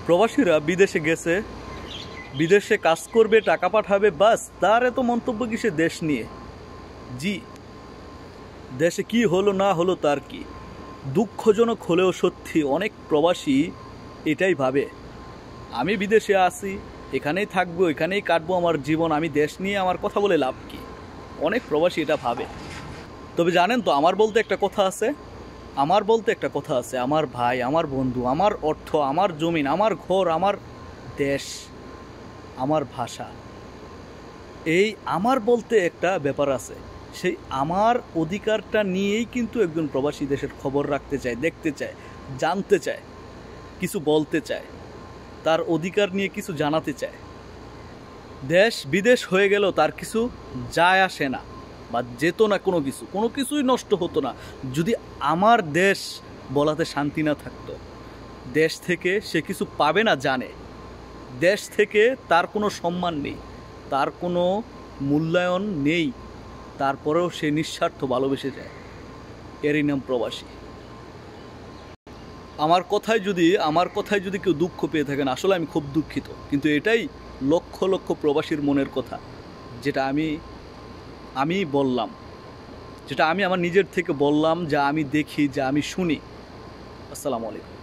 প্রবাসীরা বিদেশে গেছে, বিদেশে কাজ করবে, টাকা পাঠাবে, বাস তার এত মন্তব্য কিসে দেশ নিয়ে? জি, দেশে কি হলো না হলো তার কি? দুঃখজনক হলেও সত্যি অনেক প্রবাসী এটাই ভাবে, আমি বিদেশে আছি, এখানেই থাকবো, এখানেই কাটবো আমার জীবন, আমি দেশ নিয়ে আমার কথা বলে লাভ কি? অনেক প্রবাসী এটা ভাবে। তবে জানেন তো, আমার বলতে একটা কথা আছে, আমার ভাই, আমার বন্ধু, আমার অর্থ, আমার জমিন, আমার ঘর, আমার দেশ, আমার ভাষা, এই আমার বলতে একটা ব্যাপার আছে। সেই আমার অধিকারটা নিয়েই কিন্তু একজন প্রবাসী দেশের খবর রাখতে চায়, দেখতে চায়, জানতে চায়, কিছু বলতে চায়, তার অধিকার নিয়ে কিছু জানাতে চায়। দেশ বিদেশ হয়ে গেল তার কিছু যায় আসে না, বা যেত না, কোনো কিছুই নষ্ট হতো না যদি আমার দেশ বলাতে শান্তি না থাকতো। দেশ থেকে সে কিছু পাবে না জানে, দেশ থেকে তার কোনো সম্মান নেই, তার কোনো মূল্যায়ন নেই, তারপরেও সে নিঃস্বার্থ ভালোবেসে যায়। এরই নাম প্রবাসী। আমার কথায় যদি কেউ দুঃখ পেয়ে থাকেন, আসলে আমি খুব দুঃখিত, কিন্তু এটাই লক্ষ লক্ষ প্রবাসীর মনের কথা, যেটা আমি বললাম, যেটা আমি আমার নিজের থেকে বললাম, যা আমি দেখি, যা আমি শুনি। আসসালামু আলাইকুম।